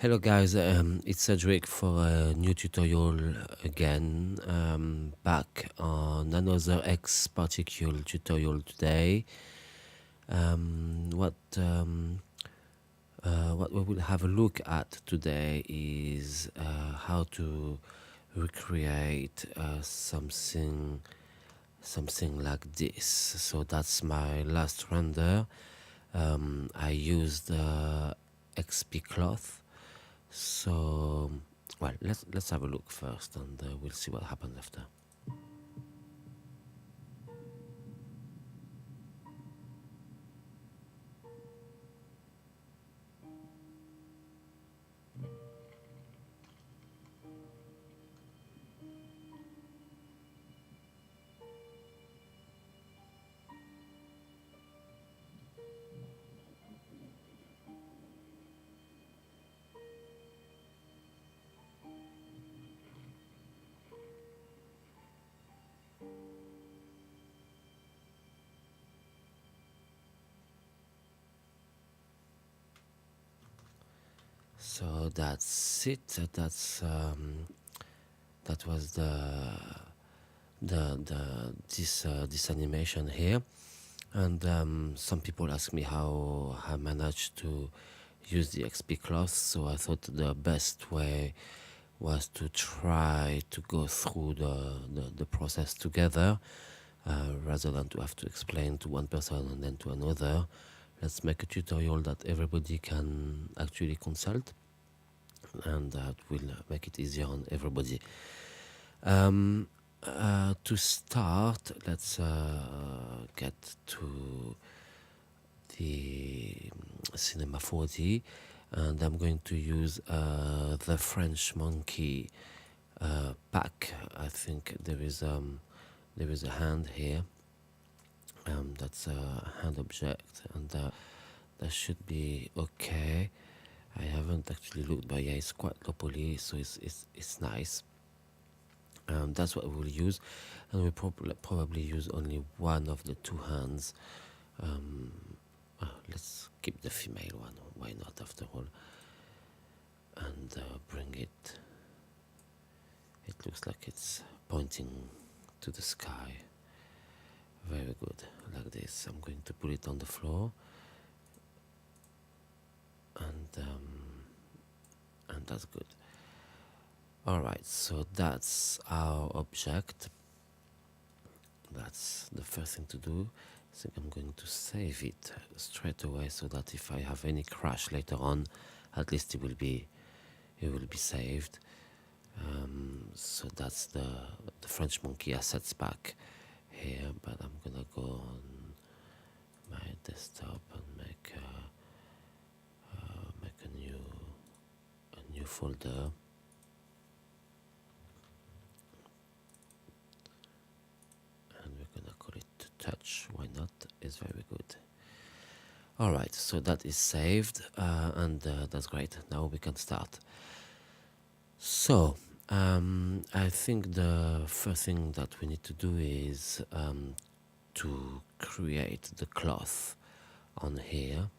Hello guys, it's Cedric for a new tutorial again. Back on another XPCloth tutorial today. What we will have a look at today is how to recreate something like this. So that's my last render. I used XPCloth. So, well, let's have a look first, and we'll see what happens after. So that's it. That was this animation here, and some people ask me how I managed to use the XPCloth. So I thought the best way was to try to go through the process together, rather than to have to explain to one person and then to another. Let's make a tutorial that everybody can actually consult, and that will make it easier on everybody. To start, let's get to the Cinema 4D, and I'm going to use the French Monkey pack. I think there is a hand here. That's a hand object, and that should be okay. I haven't actually looked, but yeah, it's quite low poly, so it's nice. That's what we'll use, and we'll probably use only one of the two hands. Let's keep the female one, why not, after all, and bring it. It looks like it's pointing to the sky. Very good, like this. I'm going to put it on the floor, and that's good. Alright, so that's our object. That's the first thing to do. So I'm going to save it straight away, so that if I have any crash later on, at least it will be saved. So that's the French Monkey assets pack here, but I'm gonna go on my desktop and make a new folder. And we're gonna call it touch. Why not? It's very good. Alright, so that is saved, and that's great. Now we can start. So, I think the first thing that we need to do is to create the cloth on here,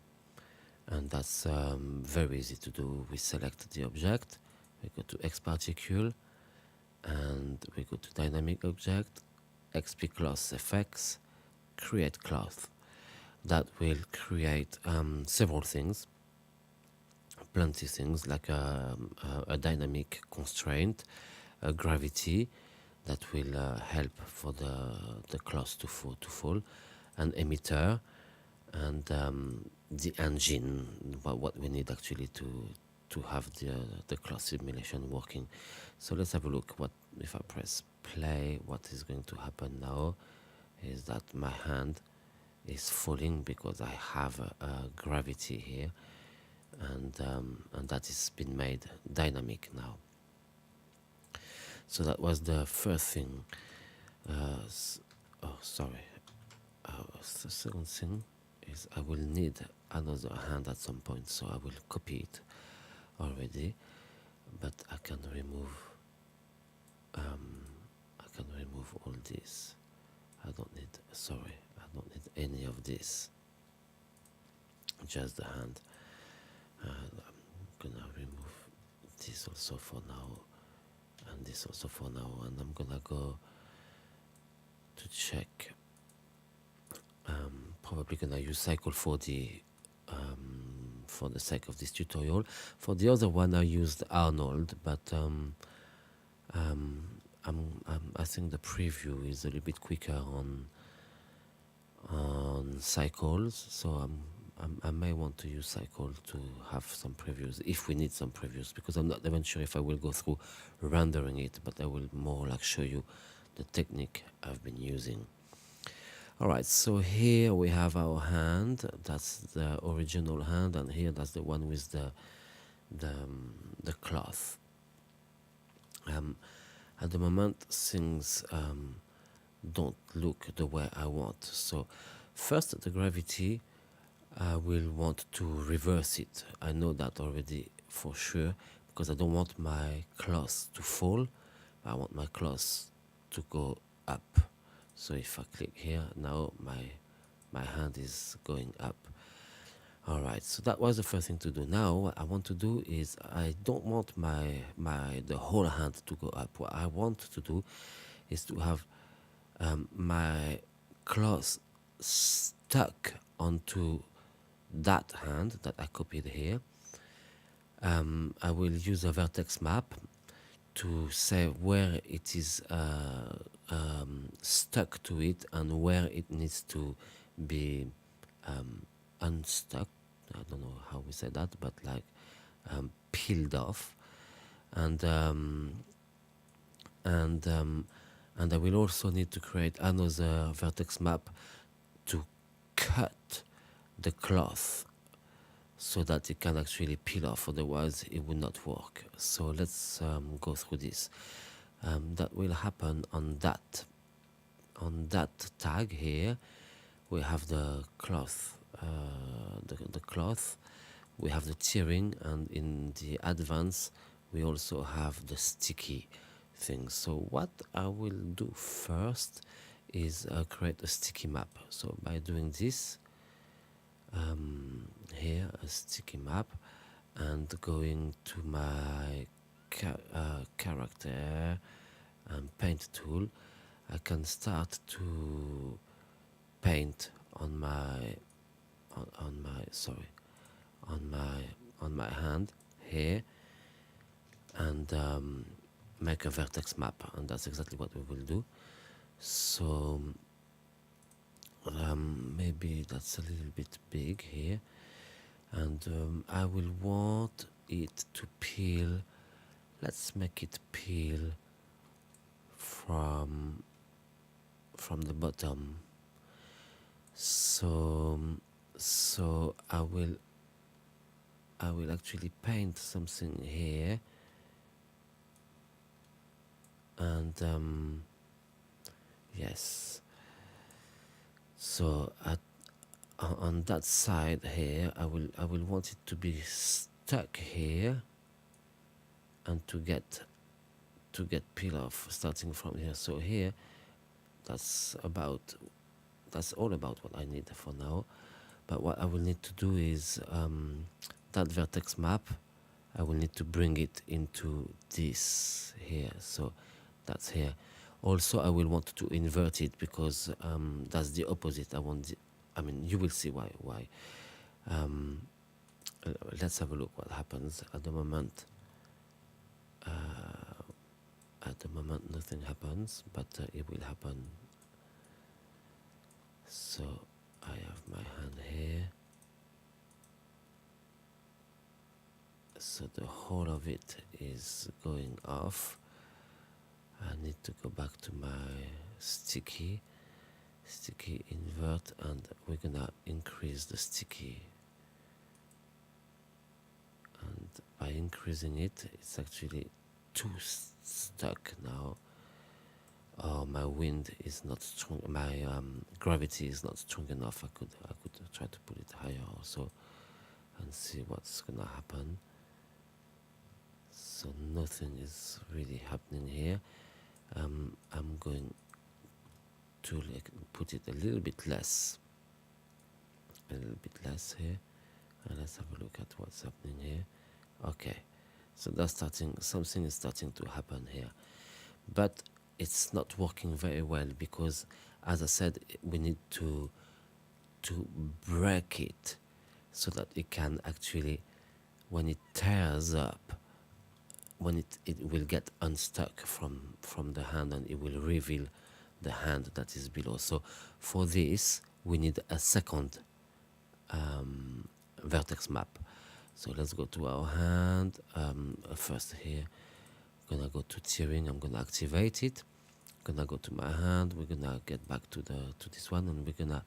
and that's very easy to do. We select the object, we go to XParticle, and we go to Dynamic Object, XPCloth Effects, Create Cloth. That will create several things, plenty things, like a dynamic constraint, a gravity that will help for the cloth to fall, an emitter, and the engine, what we need actually to have the cloth simulation working. So let's have a look. What if I press play? What is going to happen now is that my hand is falling because I have a gravity here, and that has been made dynamic now. So that was the first thing. Sorry. The second thing is I will need another hand at some point, so I will copy it already, but I can remove all this. I don't need any of this, just the hand. I'm gonna remove this also for now, and this also for now, and I'm gonna go to check. Probably gonna use cycle for the sake of this tutorial. For the other one I used Arnold, but I think the preview is a little bit quicker on cycles, so I may want to use cycle to have some previews if we need some previews, because I'm not even sure if I will go through rendering it, but I will more like show you the technique I've been using. Alright, so here we have our hand, that's the original hand, and here that's the one with the cloth. At the moment things don't look the way I want, so first the gravity, I will want to reverse it. I know that already for sure, because I don't want my cloth to fall, I want my cloth to go up. So if I click here, now my hand is going up. Alright, so that was the first thing to do. Now what I want to do is, I don't want the whole hand to go up. What I want to do is to have my cloth stuck onto that hand that I copied here. I will use a vertex map to say where it is stuck to it and where it needs to be unstuck. I don't know how we say that, but like peeled off, and I will also need to create another vertex map to cut the cloth so that it can actually peel off, otherwise it will not work. So let's go through this. That will happen on that tag here. We have the cloth, the cloth, we have the tearing, and in the advance we also have the sticky thing. So what I will do first is create a sticky map. So by doing this, here a sticky map, and going to my character and paint tool, I can start to paint on my hand here, and make a vertex map, and that's exactly what we will do. So maybe that's a little bit big here, and I will want it to peel. Let's make it peel from the bottom. So I will actually paint something here, and yes, so on that side here, I will want it to be stuck here, and to get peel off starting from here. So here, that's all about what I need for now. But what I will need to do is that vertex map, I will need to bring it into this here. So that's here. Also, I will want to invert it, because that's the opposite. I mean, you will see why. Let's have a look what happens at the moment. At the moment, nothing happens, but it will happen. So I have my hand here. So the whole of it is going off. I need to go back to my sticky invert, and we're gonna increase the sticky, and by increasing it, it's actually too stuck now. Oh, my wind is not strong, my gravity is not strong enough. I could try to put it higher also and see what's gonna happen. So nothing is really happening here. I'm going to put it a little bit less here, and let's have a look at what's happening here. Okay, So that's starting, something is starting to happen here, but it's not working very well because, as I said, we need to break it so that it can actually, when it tears up, when it will get unstuck from the hand, and it will reveal the hand that is below. So for this we need a second vertex map. So let's go to our hand. First here, gonna go to tearing. I'm gonna activate it. Gonna go to my hand. We're gonna get back to this one, and we're gonna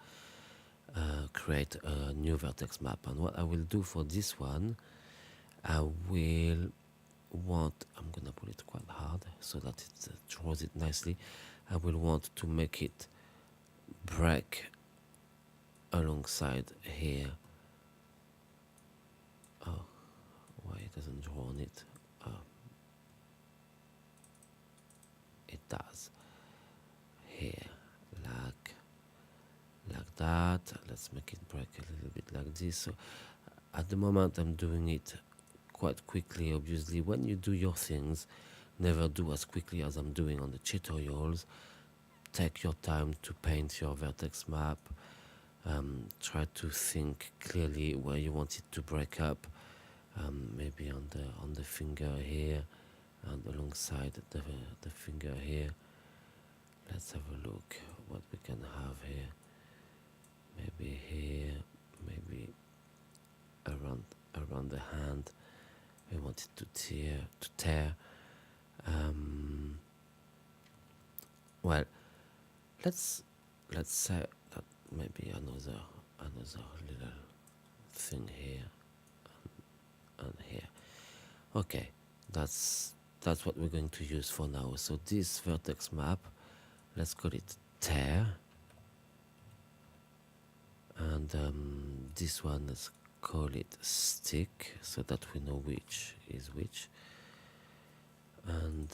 create a new vertex map. And what I will do for this one, I will I'm gonna pull it quite hard so that it draws it nicely. I will want to make it break alongside here. Oh, why it doesn't draw on it? It does here, like that. Let's make it break a little bit like this. So at the moment I'm doing it quite quickly. Obviously, when you do your things, never do as quickly as I'm doing on the tutorials. Take your time to paint your vertex map. Try to think clearly where you want it to break up. Maybe on the finger here, and alongside the finger here. Let's have a look what we can have here. Maybe here, maybe around the hand. We want it to tear. Well, let's say that maybe another little thing here and here. Okay, that's what we're going to use for now. So this vertex map, let's call it tear, and this one, let's call it stick, so that we know which is which. And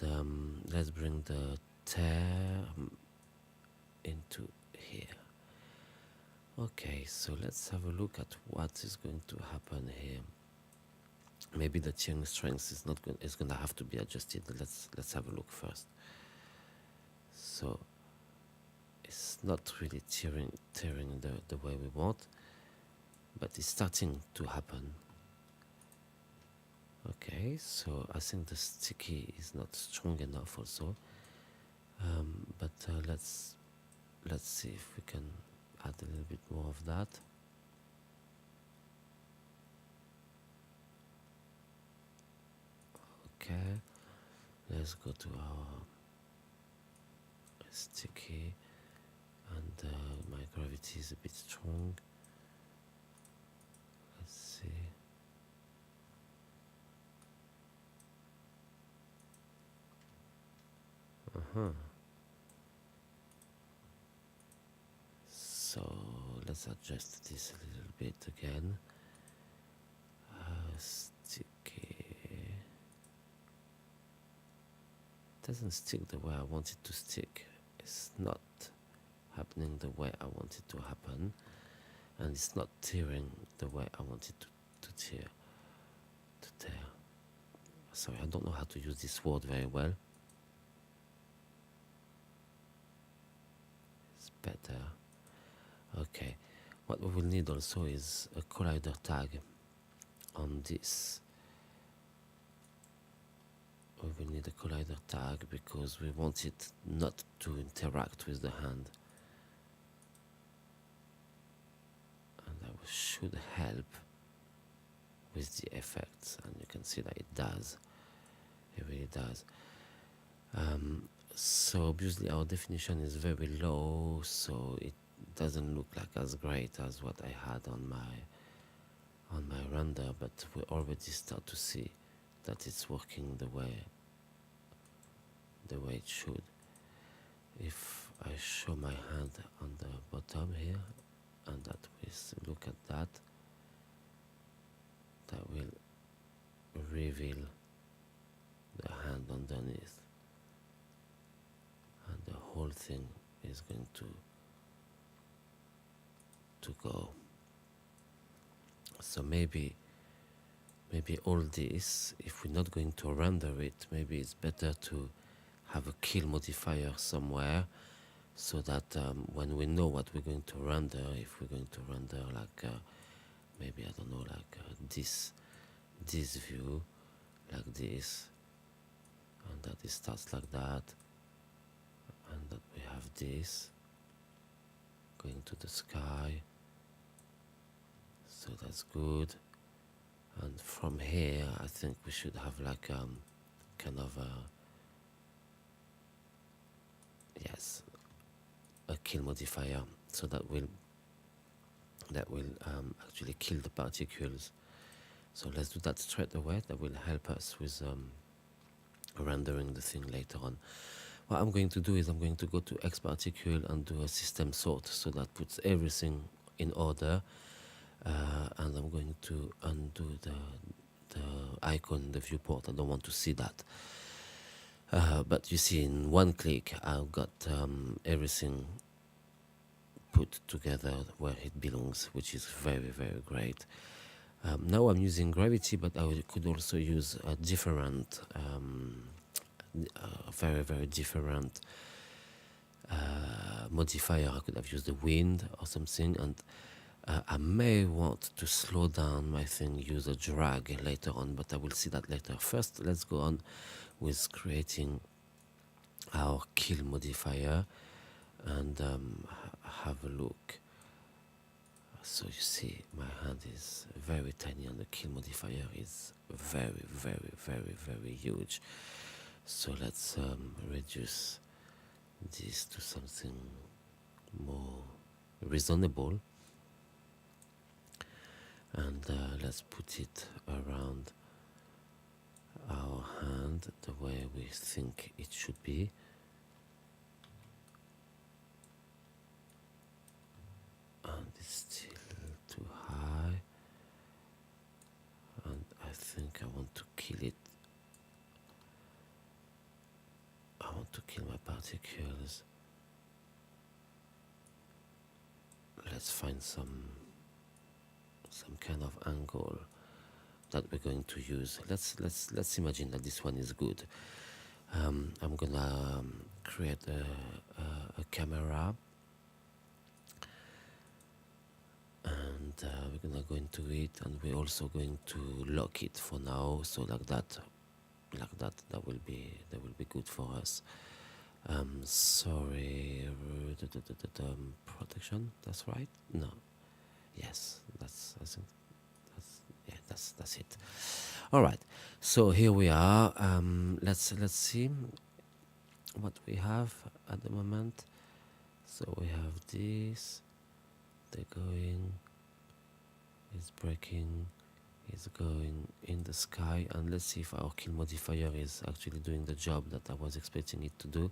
let's bring the tear into here. Okay, so let's have a look at what is going to happen here. Maybe the tearing strength is not going. It's going to have to be adjusted. Let's have a look first. So it's not really tearing the way we want, but it's starting to happen. Okay, so I think the sticky is not strong enough also, but let's see if we can add a little bit more of that. Okay, let's go to our sticky, and my gravity is a bit strong. Let's see. So let's adjust this a little bit again. Sticky. It doesn't stick the way I want it to stick. It's not happening the way I want it to happen, and it's not tearing the way I want it to tear. Sorry, I don't know how to use this word very well. It's better. Okay, what we will need also is a collider tag on this. We will need a collider tag because we want it not to interact with the hand, and that should help with the effects, and you can see that it does. It really does. So obviously our definition is very low, so it doesn't look like as great as what I had on my render, but we already start to see that it's working the way it should. If I show my hand on the bottom here, and that we look at that will reveal the hand underneath, and the whole thing is going to go. So maybe maybe all this, if we're not going to render it, maybe it's better to have a kill modifier somewhere, so that when we know what we're going to render, if we're going to render like maybe, I don't know, like this view like this, and that it starts like that, and that we have this going to the sky, so that's good. And from here I think we should have like kind of a, yes, a kill modifier, so that will actually kill the particles. So let's do that straight away. That will help us with rendering the thing later on. What I'm going to do is I'm going to go to XParticle and do a system sort, so that puts everything in order, and I'm going to undo the icon, the viewport. I don't want to see that. But you see, in one click I've got everything put together where it belongs, which is very, very great. Now I'm using gravity, but I could also use a different, very, very different modifier. I could have used the wind or something, and I may want to slow down my thing, use a drag later on, but I will see that later. First, let's go on with creating our kill modifier and have a look. So you see, my hand is very tiny and the kill modifier is very, very, very, very huge. So let's reduce this to something more reasonable, and let's put it around our hand the way we think it should be. And it's still too high, and I think I want to kill it. I want to kill my particles. Let's find some kind of angle that we're going to use. Let's imagine that this one is good. I'm gonna create a camera, and we're gonna go into it, and we're also going to lock it for now. So like that will be good for us. Sorry, protection. That's right. No, yes, that's, I think that's it. All right. So here we are. Let's see what we have at the moment. So we have this. They're going. It's breaking. It's going in the sky, and let's see if our kill modifier is actually doing the job that I was expecting it to do.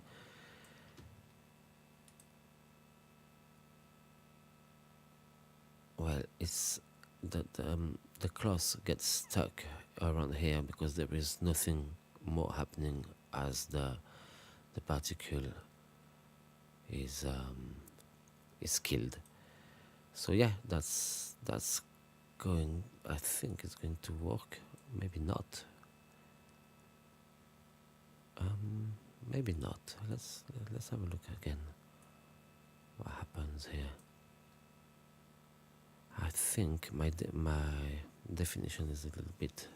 Well, it's that the cloth gets stuck around here because there is nothing more happening as the particle is killed. So yeah, that's going. I think it's going to work. Maybe not. Maybe not. Let's have a look again. What happens here? I think my definition is a little bit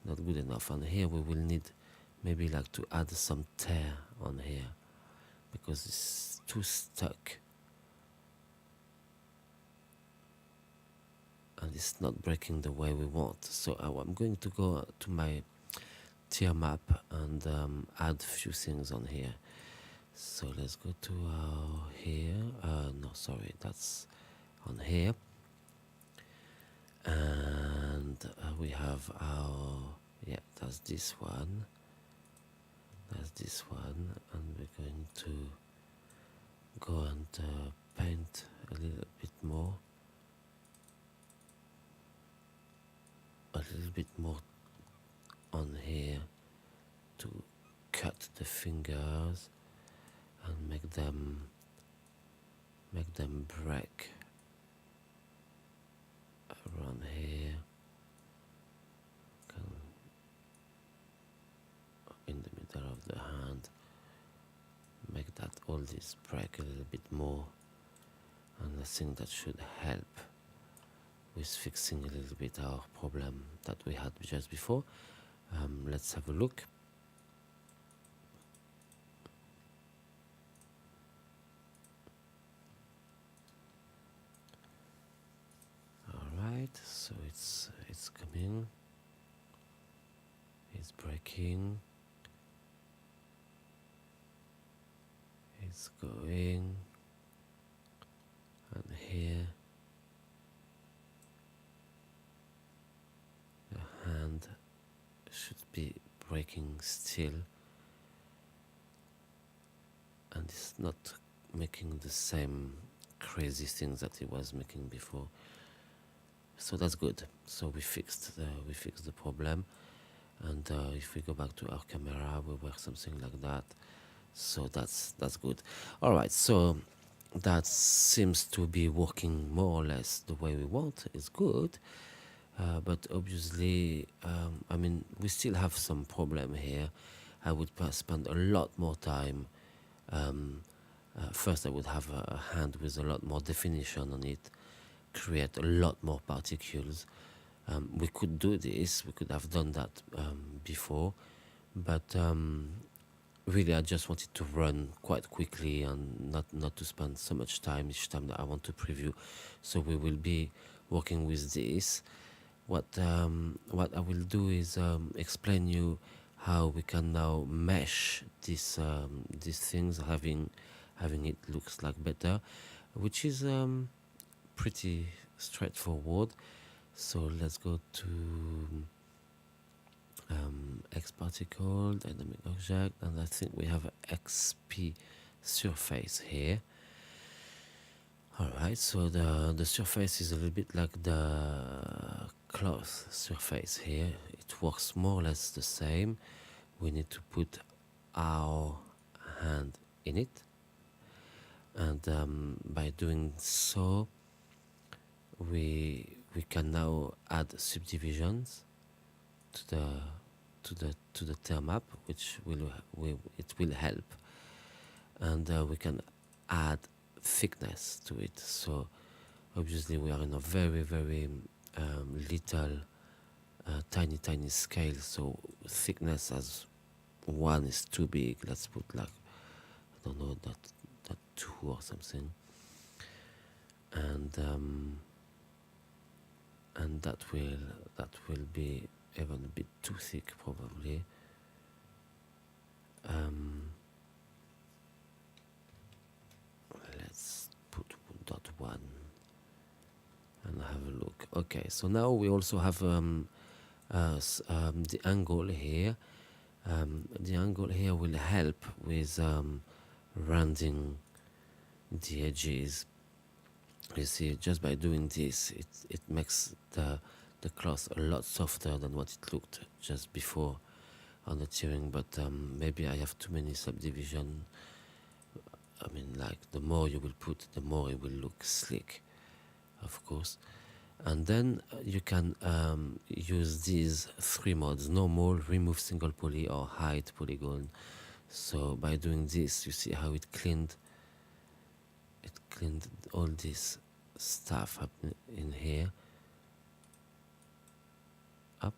not good enough, and here we will need maybe like to add some tear on here because it's too stuck and it's not breaking the way we want. So I'm going to go to my tier map and add a few things on here. So let's go to here. No, sorry, that's on here. And we have our, yeah, that's this one, and we're going to go and paint a little bit more on here to cut the fingers and make them break around here. of the hand, make that all this break a little bit more, and I think that should help with fixing a little bit our problem that we had just before. Let's have a look. Alright, so it's coming, it's breaking, it's going, and here the hand should be breaking still, and it's not making the same crazy things that it was making before. So that's good. So we fixed the problem, and if we go back to our camera, we work something like that. So that's good. All right. So that seems to be working more or less the way we want. It's good, but obviously, I mean, we still have some problem here. I would spend a lot more time. First, I would have a hand with a lot more definition on it, create a lot more particles. We could do this, we could have done that before, but really I just wanted to run quite quickly and not to spend so much time each time that I want to preview. So we will be working with this. What I will do is explain you how we can now mesh these things, having it looks like better, which is pretty straightforward. So let's go to XParticle, dynamic object, and I think we have an XP surface here. Alright, so the surface is a little bit like the cloth surface here. It works more or less the same. We need to put our hand in it, and by doing so, we can now add subdivisions to the tail map, which will help, and we can add thickness to it. So obviously we are in a very little tiny scale, so thickness as 1 is too big. Let's put like, I don't know, that 2 or something, and that will be even a bit too thick probably. Let's put .1 and have a look. Okay, so now we also have the angle here. The angle here will help with rounding the edges. You see, just by doing this, it makes the cloth a lot softer than what it looked just before on the tearing. But maybe I have too many subdivision. I mean, like, the more you will put, the more it will look slick, of course. And then you can use these 3 modes: normal, remove single poly, or hide polygon. So by doing this, you see how it cleaned all this stuff up in here, up,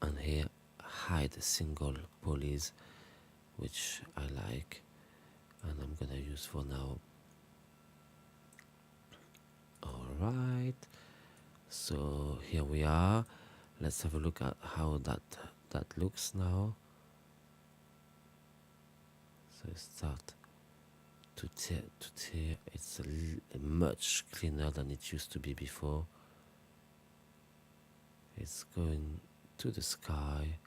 and here hide single polys, which I like, and I'm gonna use for now. Alright, so here we are. Let's have a look at how that looks now. So start to tear. It's much cleaner than it used to be before. It's going to the sky,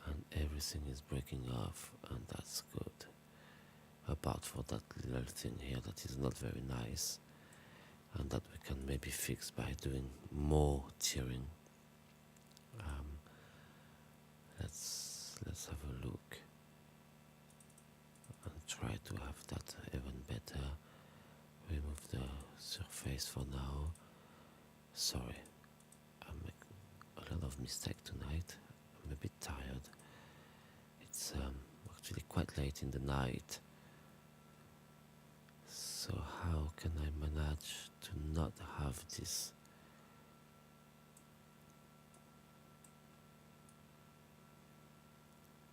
and everything is breaking off, and that's good. Apart for that little thing here that is not very nice, and that we can maybe fix by doing more tearing. Let's have a look and try to have that even better. Remove the surface for now. Sorry, I make a lot of mistakes tonight. a bit tired. It's actually quite late in the night. So how can I manage to not have this?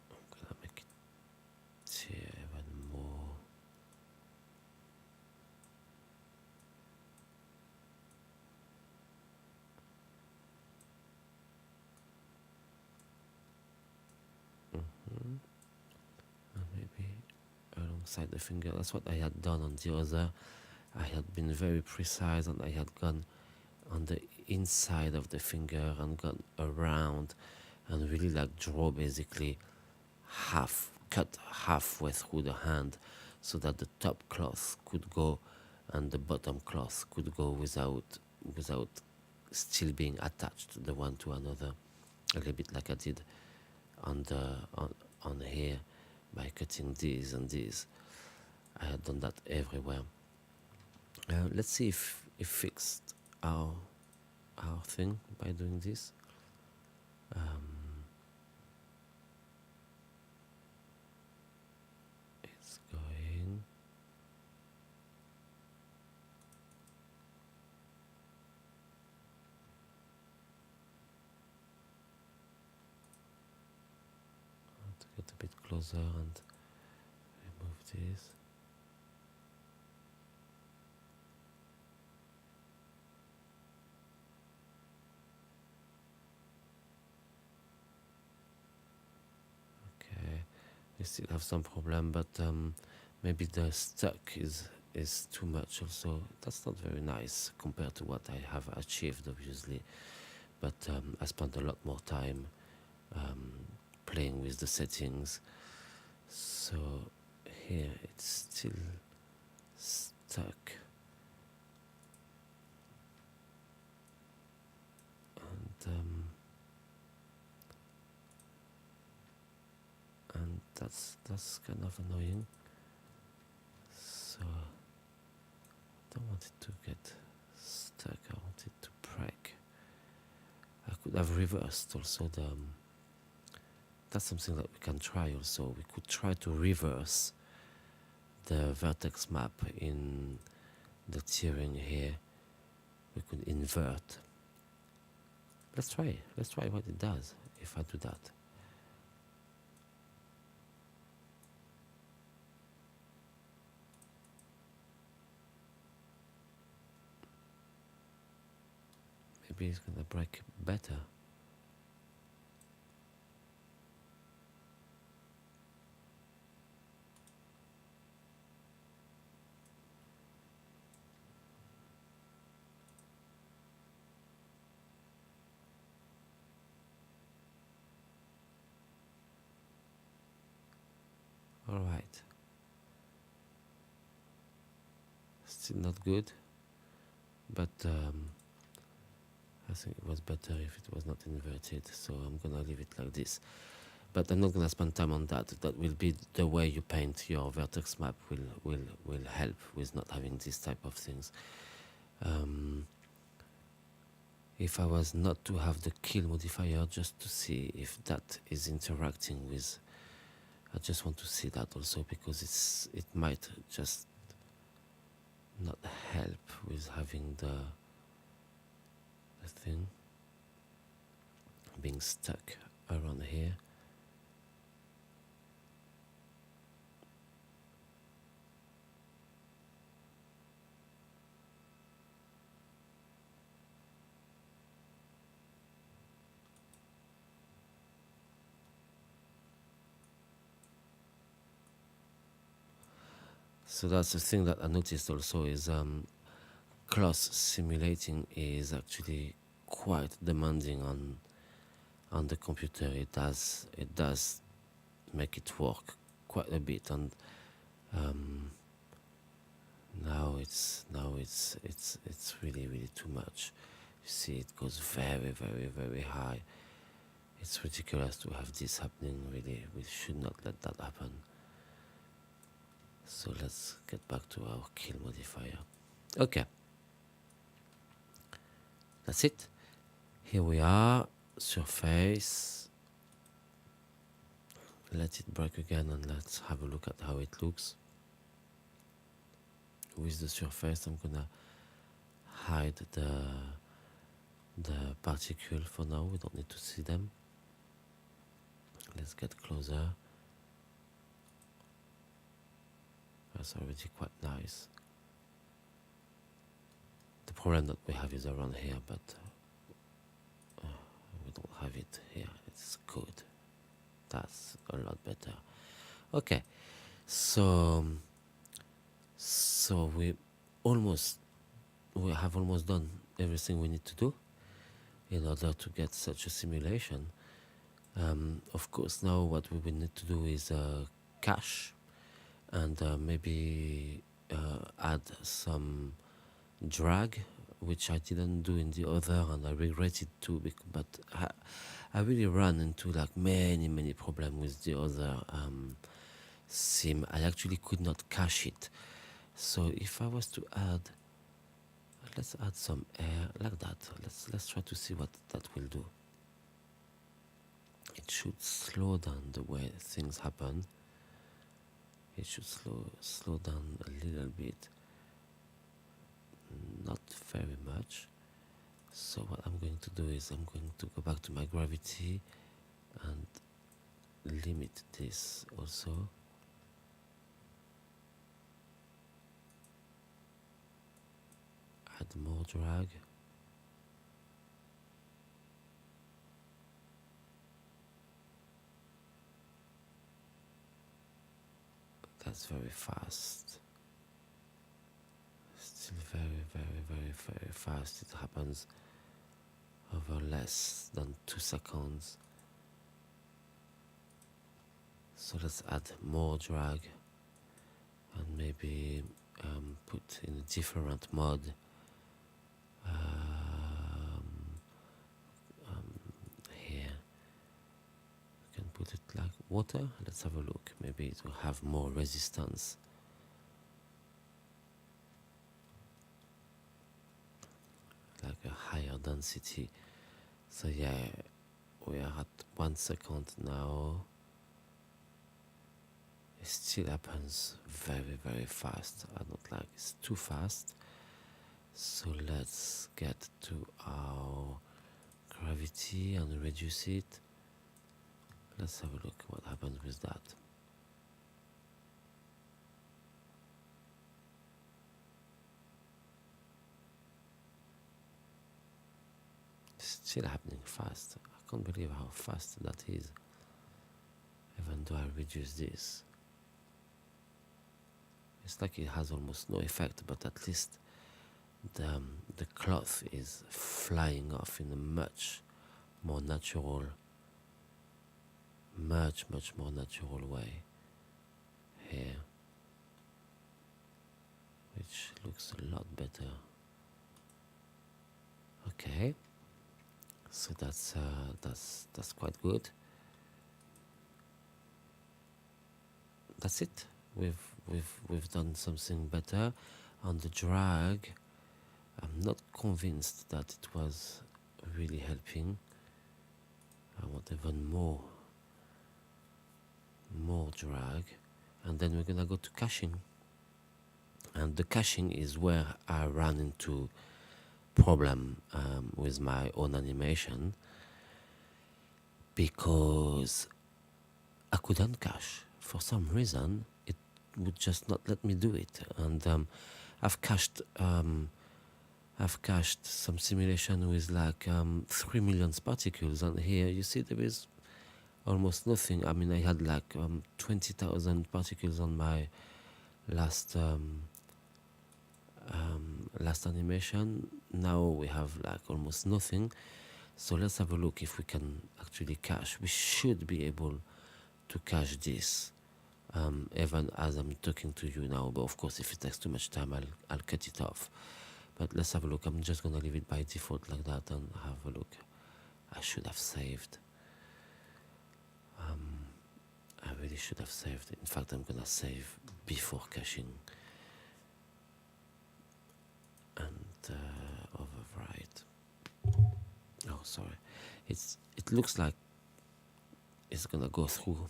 I'm gonna make it here even more. And maybe alongside the finger. That's what I had done on the other. I had been very precise, and I had gone on the inside of the finger and gone around and really like draw basically cut halfway through the hand, so that the top cloth could go and the bottom cloth could go without still being attached the one to another, a little bit like I did on the on here by cutting these and these. I had done that everywhere. Let's see if it fixed our thing by doing this. It's going. I want to get a bit closer and remove this. Okay, we still have some problem, but maybe the stuck is too much also. That's not very nice compared to what I have achieved, obviously, but I spent a lot more time playing with the settings. So here it's still stuck, and that's kind of annoying. So I don't want it to get stuck. I want it to break. I could have reversed also the. That's something that we can try also. We could try to reverse the vertex map in the tearing here. We could invert. Let's try what it does if I do that. Maybe it's gonna break better. Alright. Still not good, but I think it was better if it was not inverted, so I'm gonna leave it like this. But I'm not gonna spend time on that. That will be the way you paint your vertex map. Will help with not having this type of things. If I was not to have the kill modifier, just to see if that is interacting with. I just want to see that also, because it might just not help with having the thing being stuck around here. So that's the thing that I noticed also is cloth simulating is actually quite demanding on the computer. It does make it work quite a bit, and now it's really too much. You see, it goes very high. It's ridiculous to have this happening. Really, we should not let that happen. So let's get back to our kill modifier. Okay, that's it. Here we are, surface, let it break again and let's have a look at how it looks. With the surface, I'm gonna hide the particle for now. We don't need to see them. Let's get closer. That's already quite nice. The problem that we have is around here, but we don't have it here. It's good. That's a lot better. Okay, so we have almost done everything we need to do in order to get such a simulation. Of course, now what we will need to do is cache and maybe add some drag, which I didn't do in the other, and I regret it too. But I really ran into like many problems with the other sim. I actually could not cache it. So if I was to add, let's add some air like that. Let's try to see what that will do. It should slow down the way things happen. It should slow down a little bit, not very much. So what I'm going to do is I'm going to go back to my gravity and limit this also. Add more drag. That's very fast. Still very fast. It happens over less than 2 seconds. So let's add more drag and maybe put in a different mode. Here we can put it like water. Let's have a look. Maybe it will have more resistance. Like a higher density. So yeah, we are at 1 second now. It still happens very fast. I don't like it's too fast. So let's get to our gravity and reduce it. Let's have a look what happens with that. It's still happening fast. I can't believe how fast that is. Even though I reduce this. It's like it has almost no effect, but at least the cloth is flying off in a much more natural way here, which looks a lot better. Okay, so that's quite good. That's it. We've done something better. On the drag, I'm not convinced that it was really helping. I want even more drag, and then we're gonna go to caching. And the caching is where I ran into problem with my own animation, because I couldn't cache. For some reason, it would just not let me do it. And I've cached some simulation with like 3 million particles, and here you see there is almost nothing. I mean, I had like 20,000 particles on my last animation. Now we have like almost nothing. So let's have a look if we can actually cache. We should be able to cache this even as I'm talking to you now, but of course if it takes too much time I'll cut it off. But let's have a look. I'm just gonna leave it by default like that and have a look. I should have saved. I really should have saved. In fact, I'm gonna save before caching and overwrite. Oh, sorry. It looks like it's gonna go through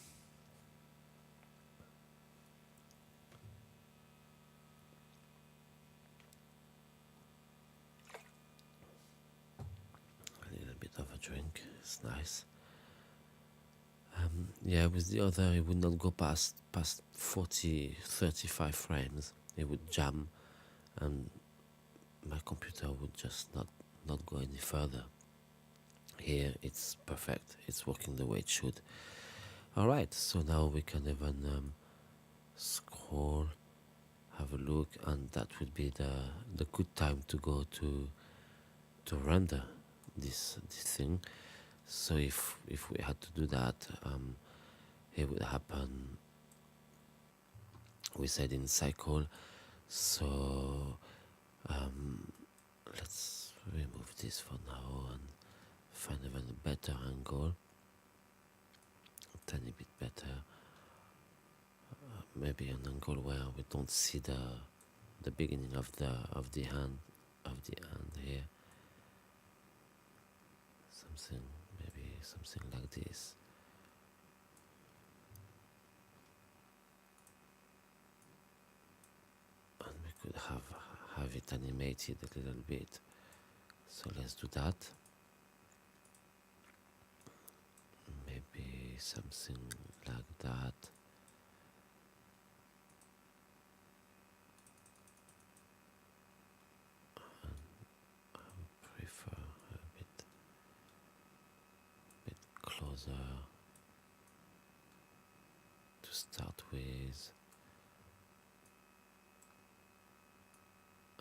That's nice. Yeah, with the other, it would not go past 40, 35 frames. It would jam, and my computer would just not go any further. Here, it's perfect. It's working the way it should. All right, so now we can even scroll, have a look, and that would be the good time to go to render this thing. So if we had to do that, it would happen. We said in cycle. So let's remove this for now and find even a better angle, a tiny bit better. Maybe an angle where we don't see the beginning of the hand here. Something like this. And we could have it animated a little bit. So let's do that. Maybe something like that. Prefer a bit closer to start with,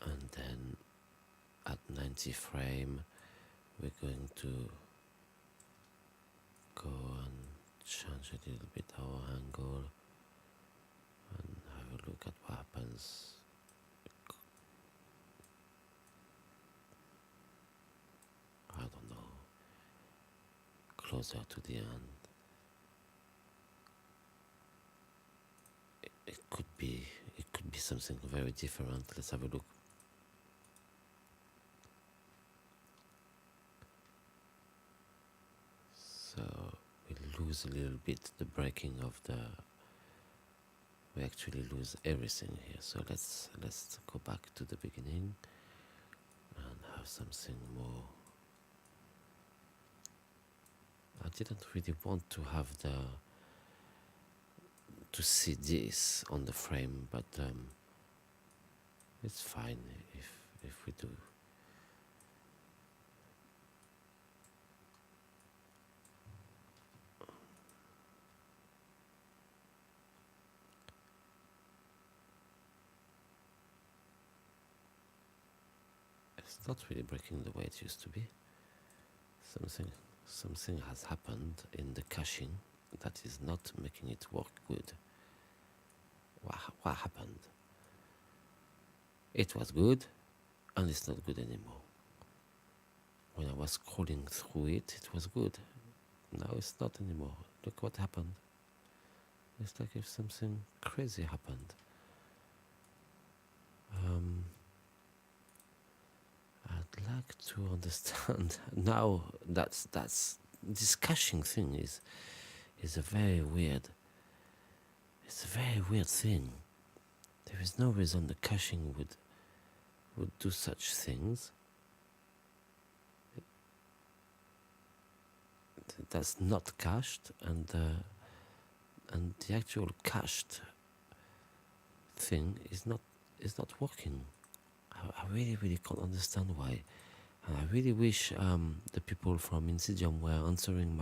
and then at 90 frame we're going to go and change a little bit our angle and have a look at what happens. I don't know, closer to the end. It could be something very different. Let's have a look. So we lose a little bit the breaking of the. We actually lose everything here. So let's go back to the beginning and have something more. I didn't really want to have to see this on the frame, but it's fine if we do. It's not really breaking the way it used to be. Something has happened in the caching that is not making it work good. What happened? It was good, and it's not good anymore. When I was scrolling through it, it was good. Now it's not anymore. Look what happened. It's like if something crazy happened. I'd like to understand now. That's this caching thing is a very weird. It's a very weird thing. There is no reason the caching would do such things. That's not cached, and the actual cached thing is not working. I really can't understand why. And I really wish the people from Insidium were answering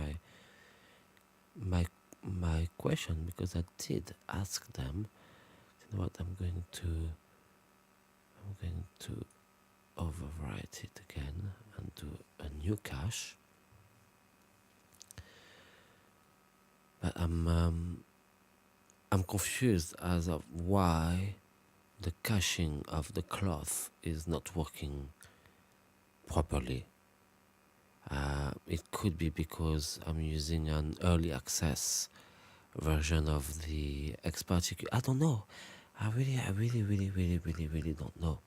my question, because I did ask them. You know what? I'm going to overwrite it again and do a new cache. But I'm confused as of why the caching of the cloth is not working properly. It could be because I'm using an early access version of the XPCloth. I don't know. I really don't know.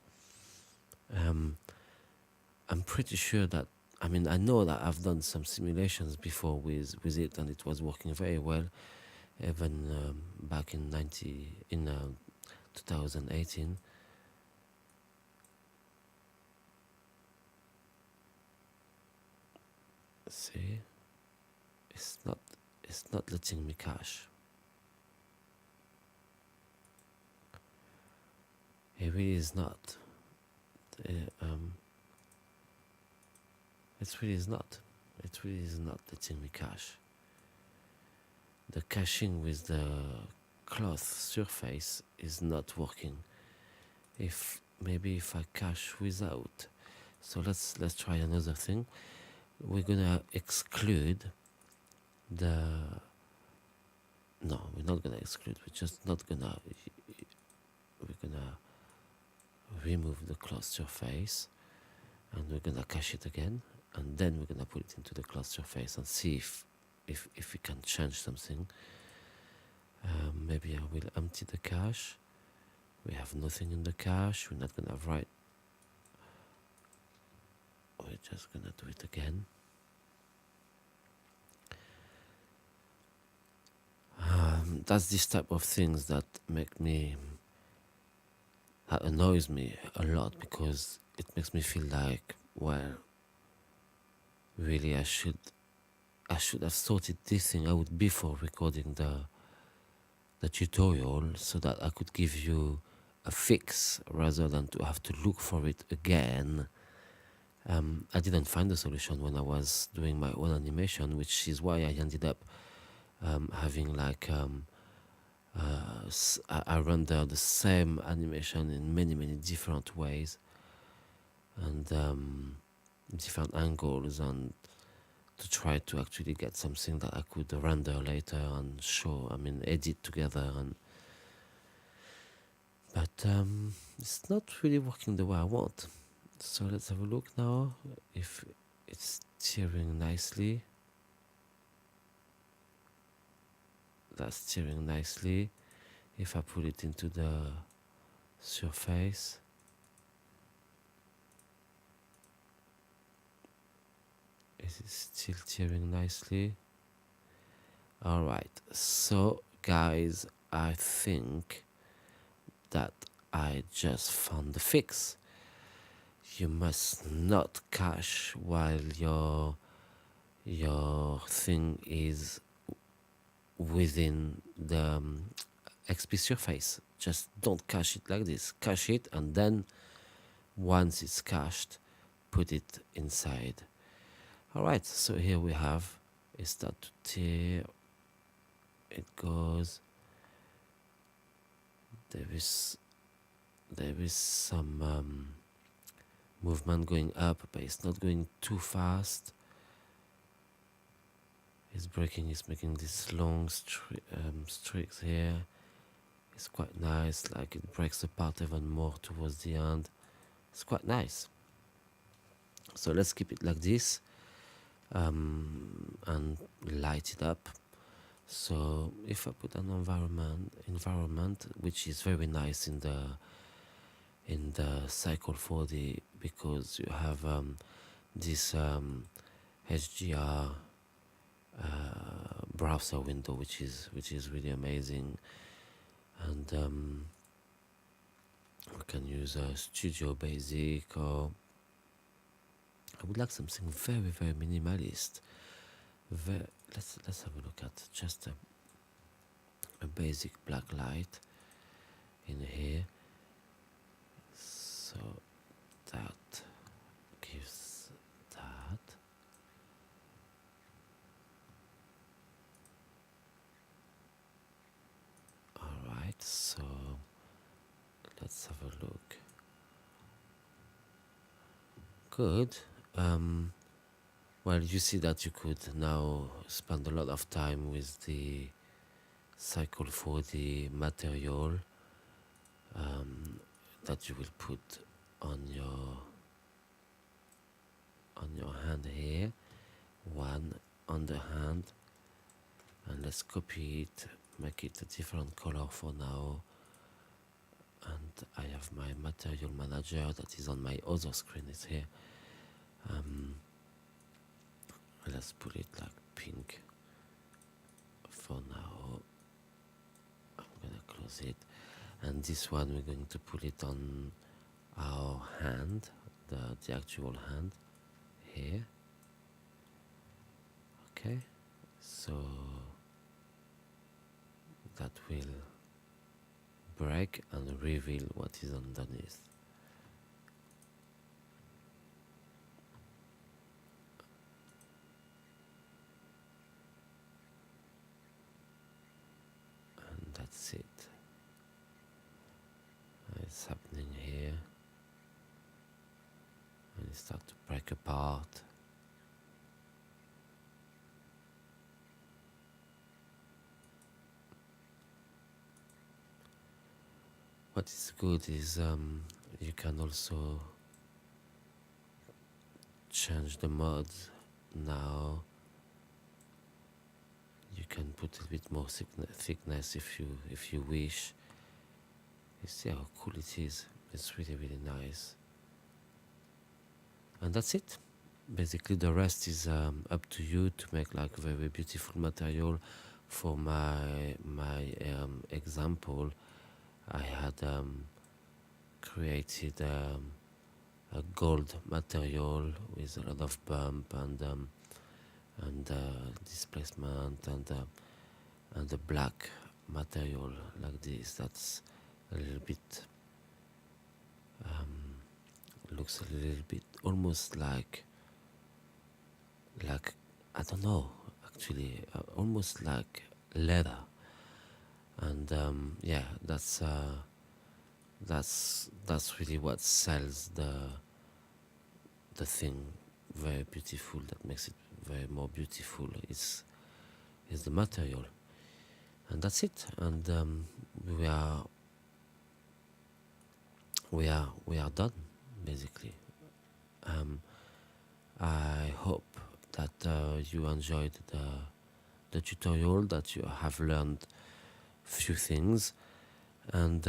I'm pretty sure that, I know that I've done some simulations before with it, and it was working very well, even back in 2018. See, It's not letting me cache. It really is not. It really is not. It really is not letting me cache. The caching with the cloth surface is not working. Maybe if I cache without. So let's try another thing. We're gonna exclude the. No, we're not gonna exclude. We're just not gonna. We're gonna remove the cloth surface, and we're gonna cache it again, and then we're gonna put it into the cloth surface and see if we can change something. Maybe I will empty the cache. We have nothing in the cache. We're not gonna write. We're just gonna do it again. That's this type of things that annoys me a lot, because it makes me feel like, well, really I should have sorted this thing out before recording the tutorial, so that I could give you a fix rather than to have to look for it again. I didn't find the solution when I was doing my own animation, which is why I ended up having like I render the same animation in many different ways, and different angles, and to try to actually get something that I could render later and edit together. But it's not really working the way I want. So let's have a look now if it's steering nicely. That's steering nicely. If I put it into the surface, is it still steering nicely? Alright, so guys, I think that I just found the fix. You must not cache while your thing is within the XP surface. Just don't cache it like this. Cache it, and then once it's cached, put it inside. Alright, so here we have it start to tear. It goes. There is some movement going up, but it's not going too fast. It's breaking. It's making these long streaks here. It's quite nice. Like, it breaks apart even more towards the end. It's quite nice. So let's keep it like this, and light it up. So if I put an environment, which is very nice in the Cycle 4D, because you have this HDR browser window, which is really amazing, and we can use a Studio Basic, or I would like something very minimalist. Let's have a look at just a basic black light in here, so that gives that. Alright, so let's have a look. Good. Well, you see that you could now spend a lot of time with the Cycle 4D material that you will put on your hand here, one on the hand, and let's copy it, make it a different color for now. And I have my material manager that is on my other screen. It's here. Let's put it like pink for now. I'm gonna close it, and this one we're going to put it on our hand, the actual hand here. Okay, So that will break and reveal what is underneath. And that's it. It's happening here. And it starts to break apart. What is good is you can also change the mods now. You can put a bit more thickness if you wish. You see how cool it is. It's really, really nice. And that's it. Basically the rest is up to you to make like very beautiful material. For my example, I had created a gold material with a lot of bump and displacement and a black material like this. That's a little bit looks a little bit almost like I don't know actually, almost like leather. And yeah, that's really what sells the thing very beautiful, that makes it very more beautiful is the material. And that's it. And we are done basically. I hope that you enjoyed the tutorial, that you have learned few things, and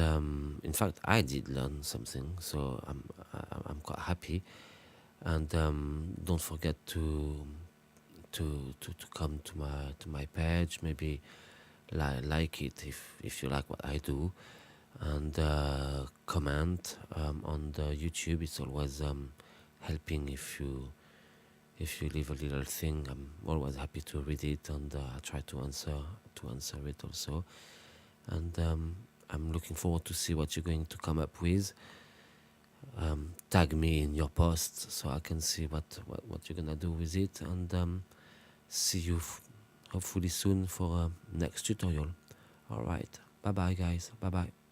in fact I did learn something, so I'm quite happy. And don't forget to come to my page, maybe like it if you like what I do, and comment on the YouTube. It's always helping if you leave a little thing. I'm always happy to read it, and I try to answer it also. And I'm looking forward to see what you're going to come up with. Tag me in your posts so I can see what you're gonna do with it, and see you hopefully soon for a next tutorial. Alright, bye bye guys, bye bye.